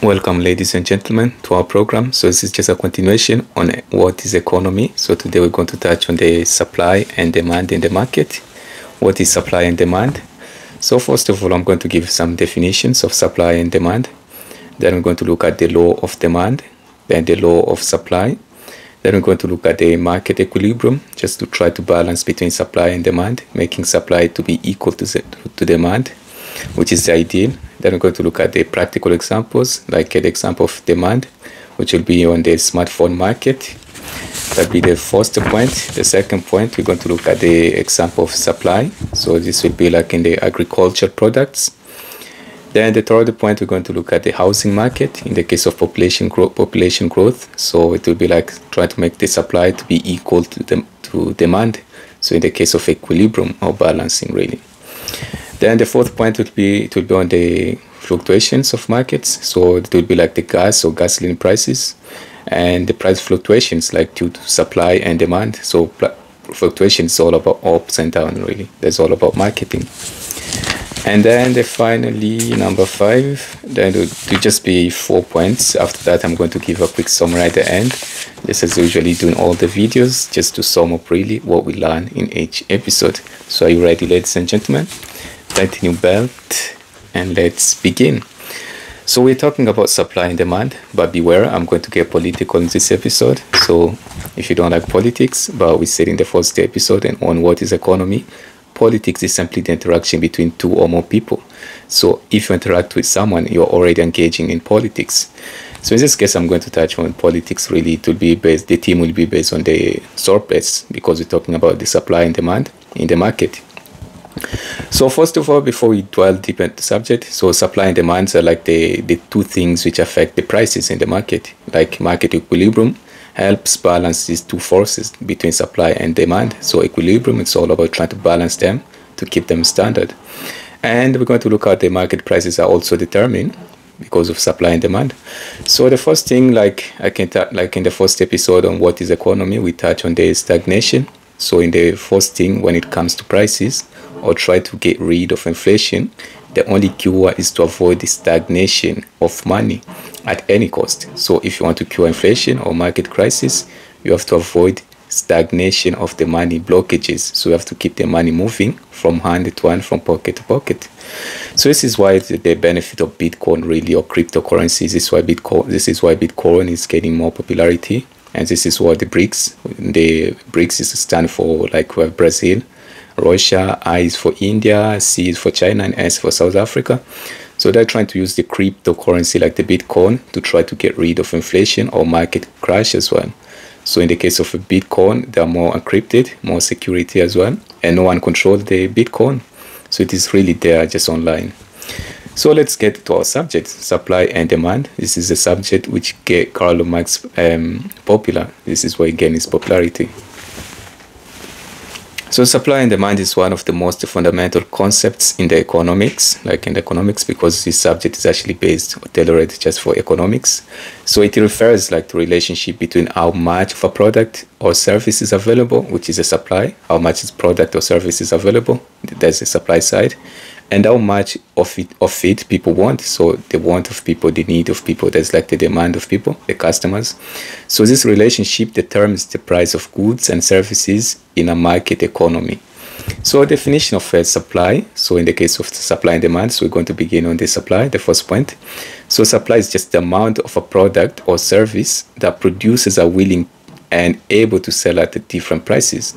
Welcome, ladies and gentlemen, to our program. So this is just a continuation on what is economy. So today we're going to touch on the supply and demand in the market. What is supply and demand? So first of all, I'm going to give some definitions of supply and demand. Then we're going to look at the law of demand, then the law of supply. Then we're going to look at the market equilibrium, just to try to balance between supply and demand, making supply to be equal to demand, which is the ideal. Then we're going to look at the practical examples, like the example of demand, which will be on the smartphone market. That'll be the first point. The second point, we're going to look at the example of supply. So this will be like in the agricultural products. Then the third point, we're going to look at the housing market in the case of population growth. So it will be like trying to make the supply to be equal to demand. So in the case of equilibrium or balancing, really. Then the fourth point would be on the fluctuations of markets. So it will be like the gas or gasoline prices and the price fluctuations like due to supply and demand. So fluctuations is all about ups and downs, really. That's all about marketing. And then finally, number 5, then it will just be 4 points. After that, I'm going to give a quick summary at the end. This is usually doing all the videos just to sum up really what we learn in each episode. So are you ready, ladies and gentlemen? Tighten your belt and let's begin. So we're talking about supply and demand, but beware, I'm going to get political in this episode. So if you don't like politics, but we said in the first episode and on what is economy, politics is simply the interaction between two or more people. So if you interact with someone, you're already engaging in politics. So in this case, I'm going to touch on politics. Really, it will be based, the theme will be based on the surplus, because we're talking about the supply and demand in the market. So first of all, before we dwell deep into the subject, so supply and demand are like the two things which affect the prices in the market. Like market equilibrium helps balance these two forces between supply and demand. So equilibrium, it's all about trying to balance them to keep them standard. And we're going to look at the market prices are also determined because of supply and demand. So the first thing, like in the first episode on what is economy, we touch on the stagnation. So in the first thing, when it comes to prices or try to get rid of inflation, the only cure is to avoid the stagnation of money at any cost. So if you want to cure inflation or market crisis, you have to avoid stagnation of the money blockages. So you have to keep the money moving from hand to hand, from pocket to pocket. So this is why the benefit of Bitcoin really, or cryptocurrencies, this is why Bitcoin is getting more popularity. And this is what the BRICS is stand for, like we have Brazil, Russia, I is for India, C is for China, and S for South Africa. So they're trying to use the cryptocurrency like the Bitcoin to try to get rid of inflation or market crash as well. So in the case of a Bitcoin, they are more encrypted, more security as well, and no one controls the Bitcoin. So it is really there just online. So let's get to our subject, supply and demand. This is a subject which get Karl Marx popular. This is why he gained his popularity. So supply and demand is one of the most fundamental concepts in the economics, because this subject is actually based or tailored just for economics. So it refers like the relationship between how much of a product or service is available, which is a supply, how much is product or service is available, that's the supply side, and how much of it people want. So the want of people, the need of people, that's like the demand of people, the customers. So this relationship determines the price of goods and services in a market economy. So definition of supply. So in the case of supply and demand, so we're going to begin on the supply, the first point. So supply is just the amount of a product or service that producers are willing and able to sell at different prices.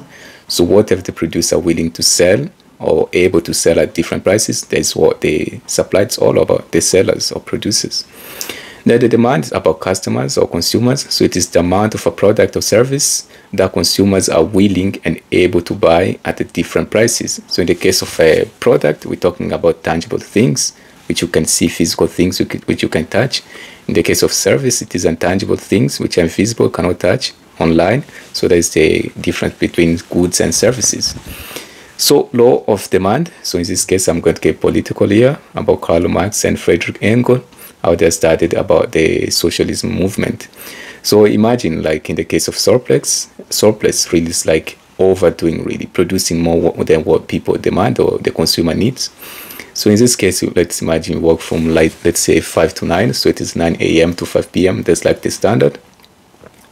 So whatever the producers are willing to sell or able to sell at different prices, that's what the supply is all about, the sellers or producers. Then the demand is about customers or consumers. So it is the amount of a product or service that consumers are willing and able to buy at the different prices. So in the case of a product, we're talking about tangible things, which you can see, physical things which you can touch. In the case of service, it is intangible things which are invisible, cannot touch, online. So there's the difference between goods and services. So law of demand. So in this case, I'm going to get political here about Karl Marx and Friedrich Engels, how they started about the socialism movement. So imagine, like in the case of surplus really is like overdoing, really producing more than what people demand or the consumer needs. So in this case, let's imagine you work from like, let's say 5 to 9. So it is 9 a.m. to 5 p.m. That's like the standard.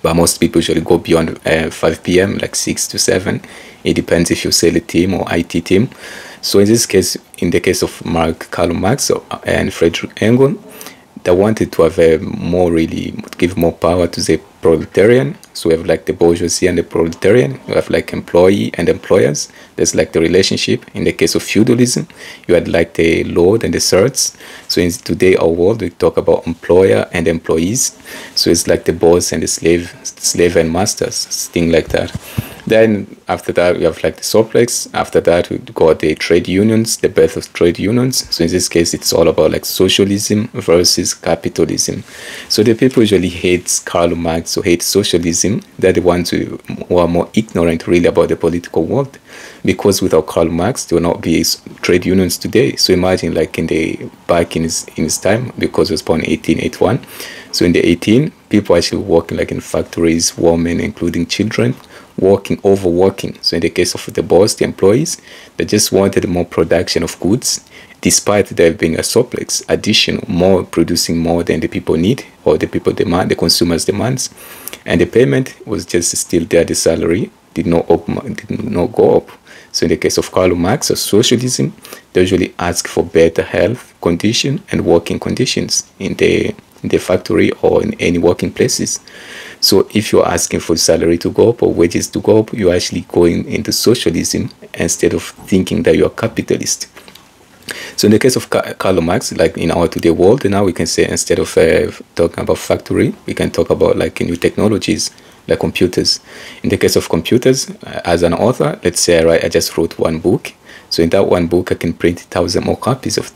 But most people usually go beyond 5 p.m., like 6 to 7. It depends if you sell a team or IT team. So in this case, in the case of Karl Marx and Friedrich Engels, they wanted to have a more really give more power to the proletarian. So we have like the bourgeoisie and the proletarian. You have like employee and employers. There's like the relationship. In the case of feudalism, you had like the lord and the serfs. So in today our world, we talk about employer and employees. So it's like the boss and the slave and masters, thing like that. Then after that, we have like the surplex. After that, we got the trade unions, the birth of trade unions. So in this case, it's all about like socialism versus capitalism. So the people usually hate Karl Marx or hate socialism. They're the ones who are more ignorant really about the political world. Because without Karl Marx, there will not be trade unions today. So imagine like back in his time, because he was born in 1881. So in the 18, people actually working like in factories, women, including children, overworking. So in the case of the boss, the employees, they just wanted more production of goods, despite there being a surplus, producing more than the people need or the people demand, the consumers demands. And the payment was just still there, the salary did not go up. So in the case of Karl Marx or socialism, they usually ask for better health condition and working conditions in the factory or in any working places. So if you're asking for salary to go up or wages to go up, you're actually going into socialism instead of thinking that you're a capitalist. So in the case of Karl Marx, like in our today world, now we can say instead of talking about factory, we can talk about like new technologies like computers. In the case of computers, as an author, let's say I just wrote one book. So in that one book, I can print 1,000 more copies of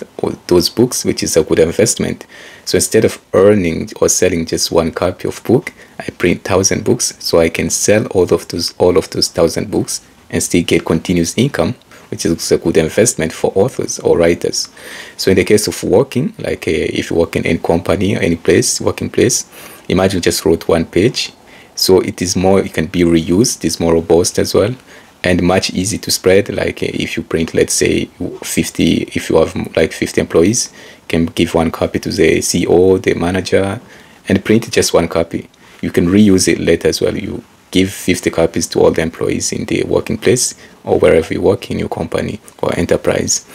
those books, which is a good investment. So instead of earning or selling just one copy of book, I print 1,000 books, so I can sell all of those 1,000 books and still get continuous income, which is a good investment for authors or writers. So in the case of working, like if you work in any company or any working place, imagine you just wrote one page. So it is more, it can be reused, it's more robust as well, and much easy to spread. Like if you print, let's say 50, if you have like 50 employees, you can give one copy to the CEO, the manager, and print just one copy. You can reuse it later as well. You give 50 copies to all the employees in the working place or wherever you work in your company or enterprise,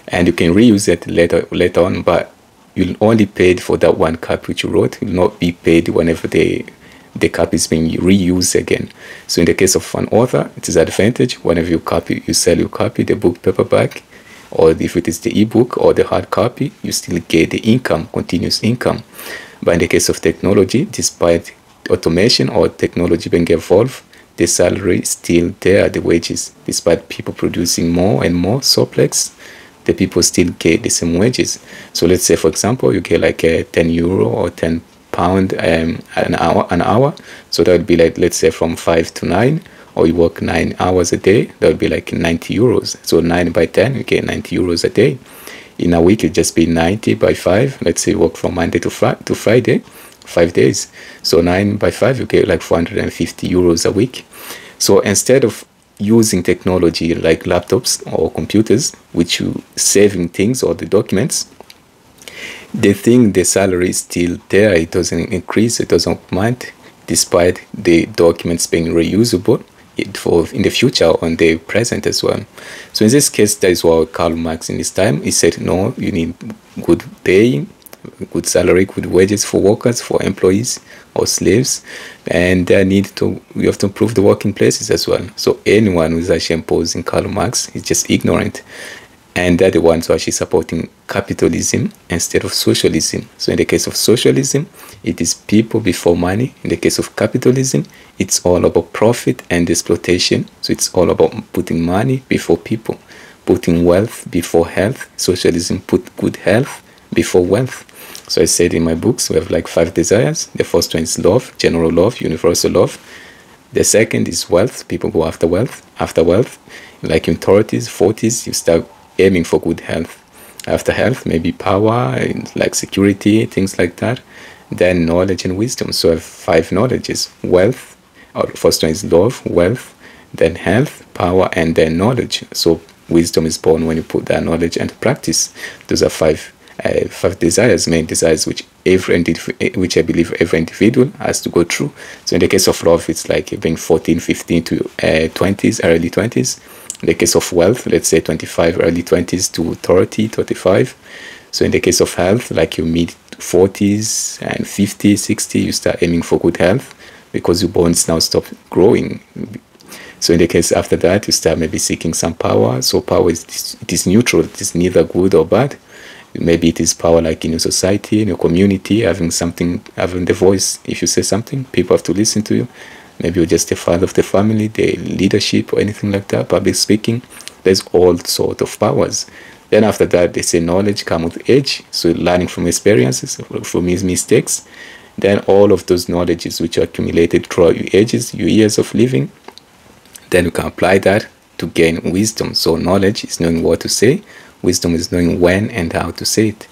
and you can reuse it later on, but you'll only pay for that one copy which you wrote. You'll not be paid whenever the copy is being reused again. So in the case of an author, it is advantage whenever you sell your copy, the book paperback, or if it is the ebook or the hard copy, you still get the income, continuous income. But in the case of technology, despite automation or technology being evolved, the salary is still there, the wages, despite people producing more and more surplus, the people still get the same wages. So let's say, for example, you get like a 10 euro or 10 pound an hour. So that would be like, let's say from 5 to 9, or you work 9 hours a day, that would be like 90 euros. So 9 by 10, you get 90 euros a day. In a week, it'd just be 90 by 5. Let's say you work from Monday to Friday, 5 days. So 9 by 5, you get like 450 euros a week. So instead of using technology like laptops or computers, which you saving things or the documents, they think the salary is still there. It doesn't increase, it doesn't augment, despite the documents being reusable in the future or in the present as well. So in this case, that is what Karl Marx in his time, he said, no, you need good pay, good salary, good wages for workers, for employees or slaves, and we have to improve the working places as well. So anyone who is actually imposing Karl Marx is just ignorant, and they're the ones who are actually supporting capitalism instead of socialism. So in the case of socialism, it is people before money. In the case of capitalism, it's all about profit and exploitation. So it's all about putting money before people, putting wealth before health. Socialism put good health before wealth. So I said in my books, we have like 5 desires. The first one is love, general love, universal love. The second is wealth. People go after wealth. After wealth, like in 30s, 40s, you start aiming for good health. After health, maybe power, like security, things like that. Then knowledge and wisdom. So I have 5 knowledges. Wealth, or first one is love, wealth, then health, power, and then knowledge. So wisdom is born when you put that knowledge into practice. Those are five desires, main desires, which I believe every individual has to go through. So in the case of love, it's like being 14, 15 to 20s, early 20s. In the case of wealth, let's say 25, early 20s to 30, 35. So in the case of health, like you mid 40s and 50, 60, you start aiming for good health because your bones now stop growing. So in the case after that, you start maybe seeking some power. So power is neutral. It is neither good or bad. Maybe it is power like in your society, in your community, having the voice. If you say something, people have to listen to you. Maybe you're just a father of the family, the leadership or anything like that, public speaking. There's all sort of powers. Then after that, they say knowledge comes with age. So learning from experiences, from his mistakes. Then all of those knowledges which are accumulated throughout your ages, your years of living, then you can apply that to gain wisdom. So knowledge is knowing what to say. Wisdom is knowing when and how to say it.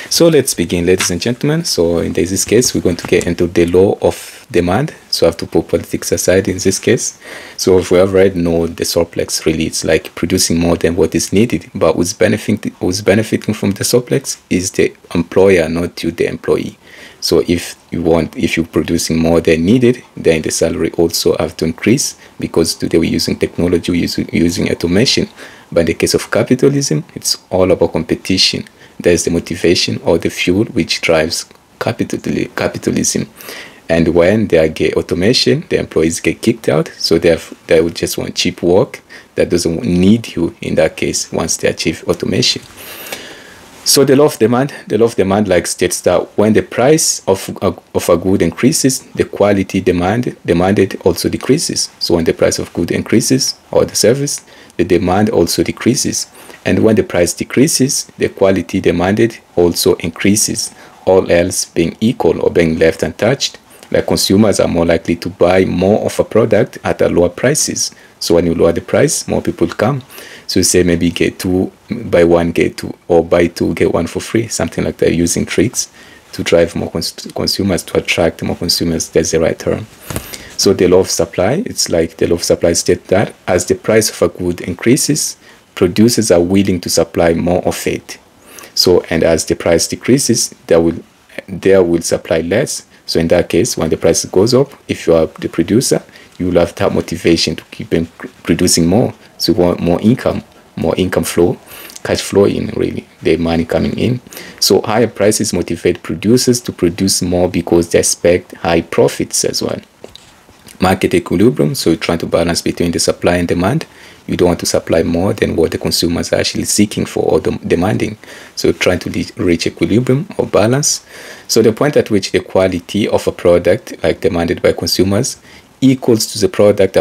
So let's begin, ladies and gentlemen. So in this case, we're going to get into the law of demand. So I have to put politics aside in this case. So if we have already know the surplus, really, it's like producing more than what is needed. But who's benefiting from the surplus is the employer, not you, the employee. So if you're producing more than needed, then the salary also have to increase, because today we're using technology, we're using automation. But in the case of capitalism, it's all about competition. There's the motivation or the fuel which drives capitalism. And when they get automation, the employees get kicked out. So they would just want cheap work that doesn't need you in that case once they achieve automation. So the law of demand like states that when the price of a good increases, the quality demanded also decreases. So when the price of good increases or the service, the demand also decreases. And when the price decreases, the quality demanded also increases, all else being equal or being left untouched. Like consumers are more likely to buy more of a product at a lower prices. So when you lower the price, more people come. So you say maybe get two, buy one, get two, or buy two, get one for free, something like that, using tricks to drive more consumers, to attract more consumers. That's the right term. So the law of supply, it's like the law of supply states that as the price of a good increases, producers are willing to supply more of it. So, and as the price decreases, they will supply less. So in that case, when the price goes up, if you are the producer, you will have that motivation to keep producing more. So you want more income flow, cash flow in, really, the money coming in. So higher prices motivate producers to produce more because they expect high profits as well. Market equilibrium, so you're trying to balance between the supply and demand. You don't want to supply more than what the consumers are actually seeking for or demanding. So you're trying to reach equilibrium or balance. So the point at which the quality of a product, like demanded by consumers, equals to the product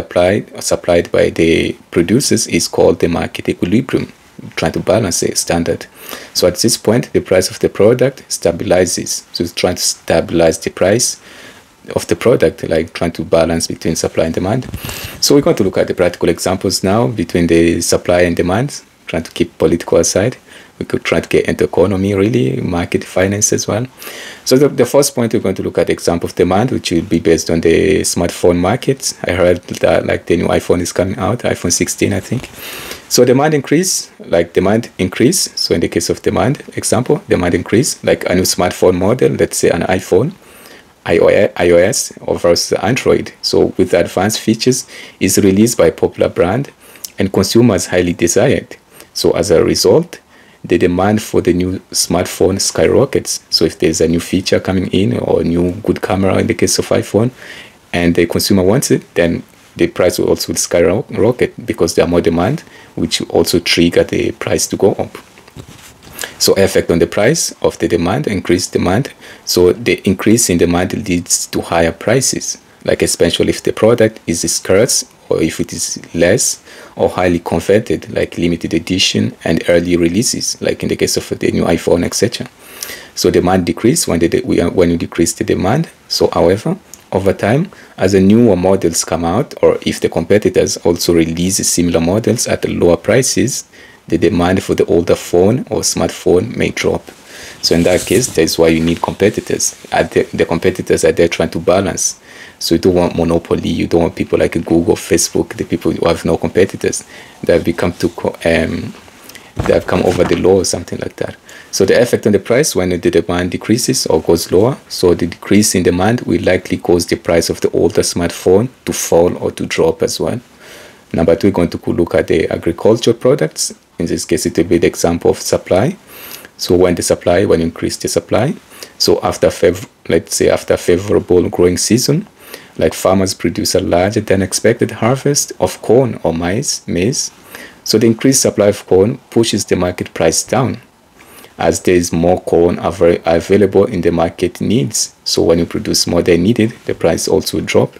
supplied by the producers is called the market equilibrium. You're trying to balance a standard. So at this point, the price of the product stabilizes. So it's trying to stabilize the price of the product, like trying to balance between supply and demand. So we're going to look at the practical examples now between the supply and demand, trying to keep political aside. We could try to get into economy, really, market, finance as well. So the first point, we're going to look at the example of demand, which will be based on the smartphone market. I heard that like the new iPhone is coming out, iPhone 16, I think. So demand increase. So in the case of demand example, demand increase, like a new smartphone model, let's say an iPhone, iOS or versus Android. So with the advanced features is released by a popular brand and consumers highly desired. So as a result, the demand for the new smartphone skyrockets. So if there's a new feature coming in or a new good camera in the case of iPhone and the consumer wants it, then the price will also skyrocket because there are more demand, which will also trigger the price to go up. So effect on the price of the demand, increased demand. So the increase in demand leads to higher prices, like especially if the product is scarce or if it is less or highly coveted, like limited edition and early releases, like in the case of the new iPhone, etc. So demand decrease when you decrease the demand. So however, over time, as the newer models come out, or if the competitors also release similar models at lower prices, the demand for the older phone or smartphone may drop. So in that case, that's why you need competitors. The competitors are there trying to balance. So you don't want monopoly. You don't want people like Google, Facebook, the people who have no competitors that have become that have come over the law or something like that. So the effect on the price when the demand decreases or goes lower. So the decrease in demand will likely cause the price of the older smartphone to fall or to drop as well. Number two, we're going to look at the agricultural products. In this case, it will be the example of supply. So when you increase the supply, so let's say after a favorable growing season, like farmers produce a larger than expected harvest of corn or maize. So the increased supply of corn pushes the market price down, as there is more corn available in the market needs. So when you produce more than needed, the price also will drop.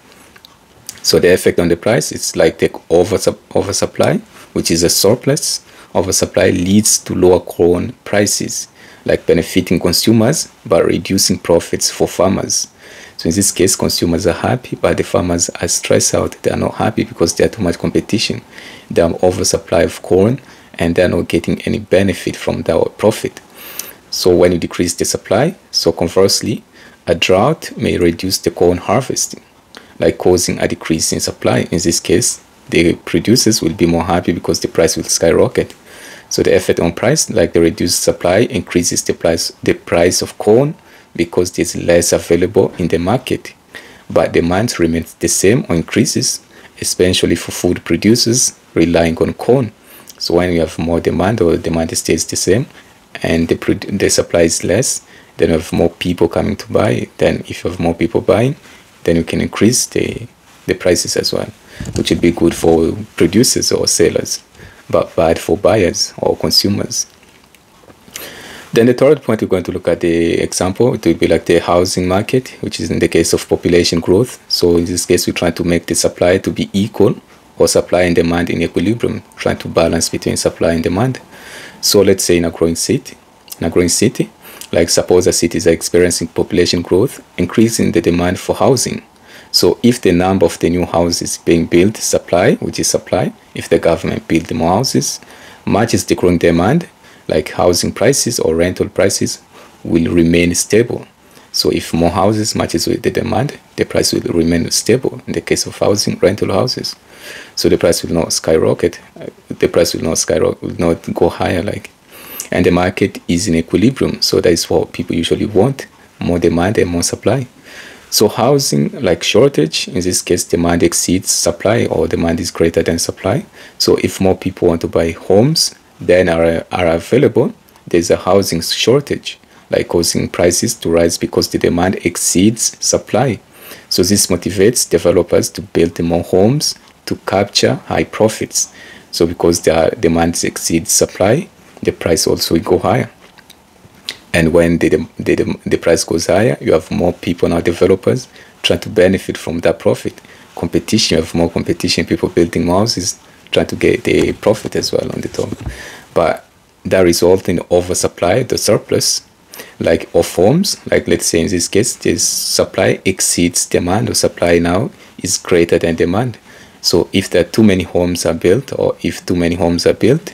So the effect on the price is like the oversupply, which is a surplus. Oversupply leads to lower corn prices, like benefiting consumers but reducing profits for farmers. So in this case, consumers are happy, but the farmers are stressed out. They are not happy because there's too much competition. They have oversupply of corn and they're not getting any benefit from that profit. So when you decrease the supply, so conversely, a drought may reduce the corn harvesting, like causing a decrease in supply. In this case, the producers will be more happy because the price will skyrocket. So the effect on price, like the reduced supply, increases the price of corn because there's less available in the market. But demand remains the same or increases, especially for food producers relying on corn. So when you have more demand or demand stays the same and the supply is less, then you have more people coming to buy. Then if you have more people buying, then you can increase the prices as well, which would be good for producers or sellers, but bad for buyers or consumers. Then the third point, we're going to look at the example. It will be like the housing market, which is in the case of population growth. So in this case, we're trying to make the supply to be equal, or supply and demand in equilibrium, trying to balance between supply and demand. So let's say in a growing city, like suppose a city is experiencing population growth, increasing the demand for housing. So if the number of the new houses being built, which is supply, if the government builds more houses, matches the growing demand, like housing prices or rental prices will remain stable. So if more houses matches with the demand, the price will remain stable in the case of rental houses. So the price will not skyrocket. The price will not go higher, and the market is in equilibrium. So that is what people usually want: more demand and more supply. So housing, like shortage, in this case, demand exceeds supply, or demand is greater than supply. So if more people want to buy homes than are available, there's a housing shortage, like causing prices to rise because the demand exceeds supply. So this motivates developers to build more homes to capture high profits. So because the demand exceeds supply, the price also will go higher. And when the price goes higher, you have more people, now developers, trying to benefit from that profit. Competition, you have more competition, people building more houses, trying to get the profit as well on the top. But that results in oversupply, the surplus, of homes. Like let's say in this case, this supply exceeds demand, or supply now is greater than demand. So if there are too many homes are built, or if too many homes are built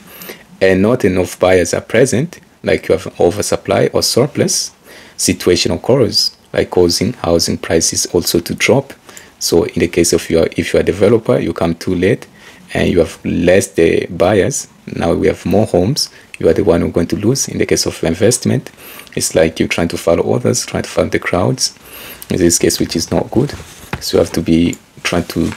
and not enough buyers are present, like you have an oversupply or surplus situation occurs, like causing housing prices also to drop. So in the case of if you're a developer, you come too late and you have less the buyers. Now we have more homes, you are the one who's going to lose. In the case of investment, it's like you're trying to follow others, trying to follow the crowds, in this case, which is not good. So you have to be trying to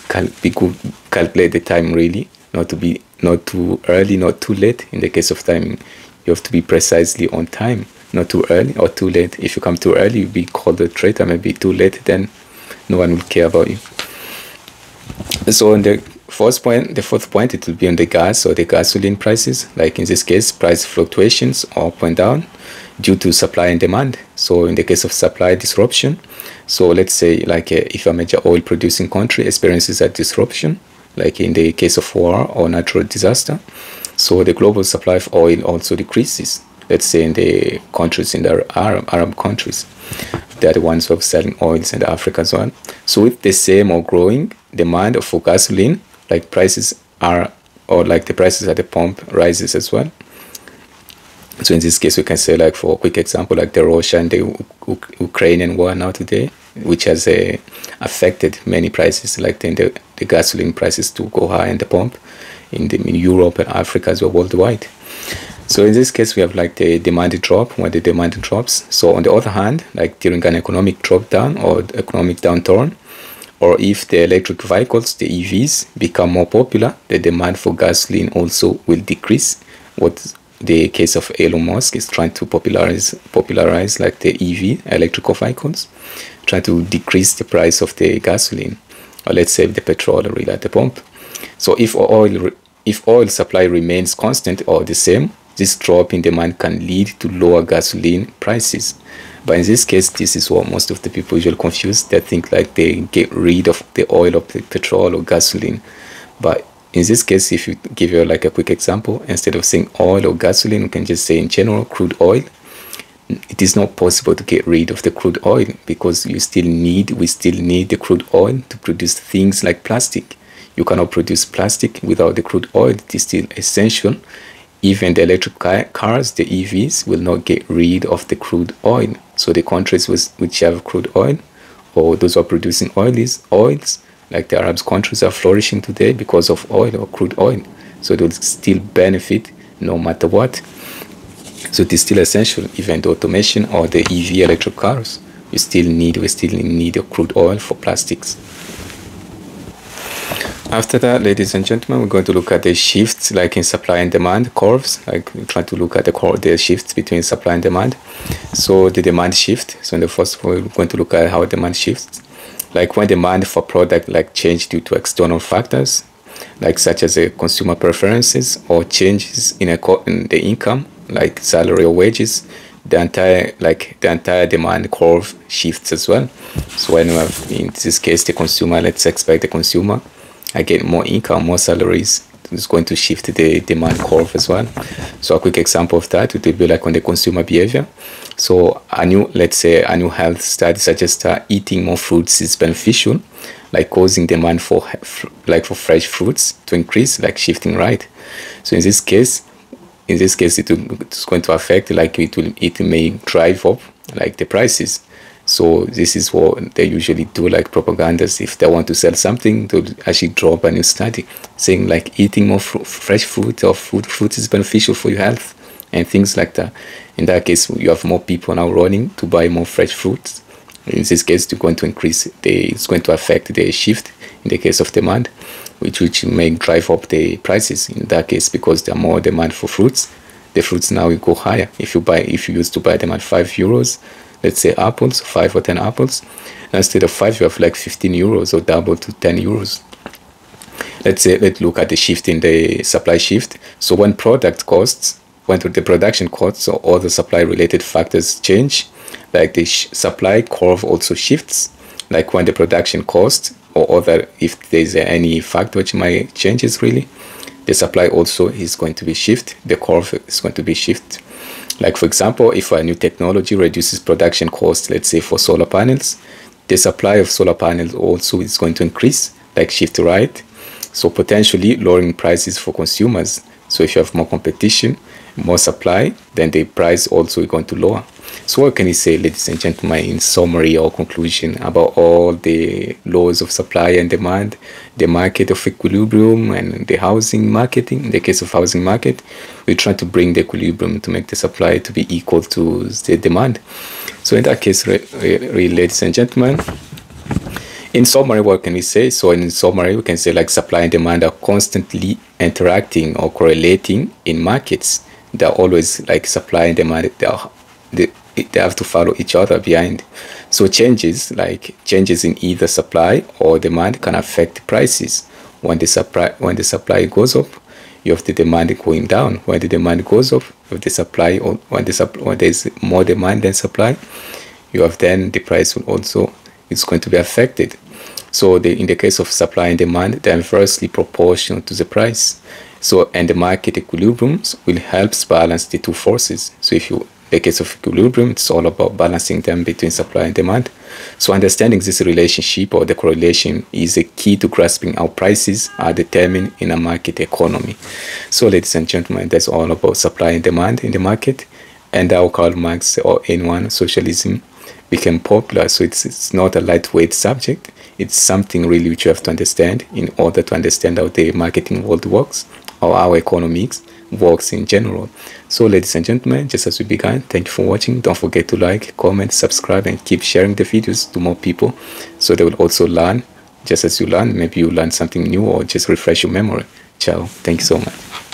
calculate the time really, not too early, not too late. In the case of timing, you have to be precisely on time, not too early or too late. If you come too early, you'll be called a traitor. Maybe too late, then no one will care about you. So on the fourth point, it will be on the gas or the gasoline prices. Like in this case, price fluctuations up and down due to supply and demand. So in the case of supply disruption, so let's say if a major oil producing country experiences a disruption, like in the case of war or natural disaster, so the global supply of oil also decreases. Let's say in the countries, in the Arab countries, they're the ones who are selling oils, in Africa as well. So with the same or growing demand for gasoline, the prices at the pump rises as well. So in this case, we can say, like, for a quick example, like the Russia and the Ukrainian war now today, which has affected many prices, like the gasoline prices to go high in the pump in Europe and Africa as well, worldwide. So in this case, we have like the demand drop when the demand drops. So on the other hand, like during an economic drop down or economic downturn, or if the electric vehicles, the EVs, become more popular, the demand for gasoline also will decrease. What the case of Elon Musk is trying to popularize like the EV, electrical vehicles, trying to decrease the price of the gasoline, or let's say the petrol really at the pump. So if oil supply remains constant or the same, this drop in demand can lead to lower gasoline prices. But in this case, this is what most of the people usually confuse. They think like they get rid of the oil of the petrol or gasoline. But in this case, if you give you like a quick example, instead of saying oil or gasoline, we can just say in general crude oil. It is not possible to get rid of the crude oil because we still need the crude oil to produce things like plastic. You cannot produce plastic without the crude oil. It is still essential. Even the electric cars, the EVs, will not get rid of the crude oil. So the countries which have crude oil, or those who are producing oils, like the Arab countries, are flourishing today because of oil or crude oil. So they will still benefit no matter what. So it is still essential. Even the automation or the EV electric cars, we still need a crude oil for plastics. After that, ladies and gentlemen, we're going to look at the shifts like in supply and demand curves. Like we try to look at the shifts between supply and demand. So the demand shift. So in the first one, we're going to look at how demand shifts. Like when demand for product like change due to external factors, like such as consumer preferences or changes in the income, like salary or wages, the entire demand curve shifts as well. So when we have, in this case, the consumer, let's expect the consumer, I get more income, more salaries, it's going to shift the demand curve as well. So a quick example of that would be like on the consumer behavior. So let's say a new health study suggests that eating more fruits is beneficial, like causing demand for fresh fruits to increase, like shifting right. So in this case it's going to affect, like it may drive up like the prices. So this is what they usually do, like propagandas. If they want to sell something, they'll actually drop a new study saying like eating more fresh fruit or fruit is beneficial for your health and things like that. In that case, you have more people now running to buy more fresh fruits. In this case, it's going to affect the shift in the case of demand, which may drive up the prices in that case, because there are more demand for fruits. The fruits now will go higher. If you used to buy them at €5, let's say apples, 5 or 10 apples, instead of 5 you have like 15 euros, or double to 10 euros. Let's look at the shift in the supply shift. So when the production costs or other supply related factors change, like the supply curve also shifts. Like when the production cost or other, if there's any factor which might changes really, the supply also is going to be shift. The curve is going to be shift. Like for example, if a new technology reduces production costs, let's say for solar panels, the supply of solar panels also is going to increase, like shift right. So potentially lowering prices for consumers. So if you have more competition, more supply, then the price also is going to lower. So what can you say, ladies and gentlemen, in summary or conclusion about all the laws of supply and demand, the market of equilibrium, and the housing marketing? In the case of housing market, we try to bring the equilibrium to make the supply to be equal to the demand. So in that case, really, ladies and gentlemen, in summary, what can we say? So in summary, we can say like supply and demand are constantly interacting or correlating in markets. They're always like supply and demand, they have to follow each other behind. So changes in either supply or demand can affect prices. When the supply goes up, you have the demand going down. When the demand goes up, you have the supply, or when there's more demand than supply, you have then the price will also is going to be affected. So in the case of supply and demand, they're inversely proportional to the price. So and the market equilibriums will help balance the two forces. So in the case of equilibrium, it's all about balancing them between supply and demand. So understanding this relationship or the correlation is a key to grasping how prices are determined in a market economy. So ladies and gentlemen, that's all about supply and demand in the market. and how Karl Marx or anyone socialism became popular. So it's not a lightweight subject. It's something really which you have to understand in order to understand how the marketing world works or how economics works in general. So ladies and gentlemen, just as we began, thank you for watching. Don't forget to like, comment, subscribe, and keep sharing the videos to more people so they will also learn. Just as you learn, maybe you learn something new or just refresh your memory. Ciao. Thank you so much.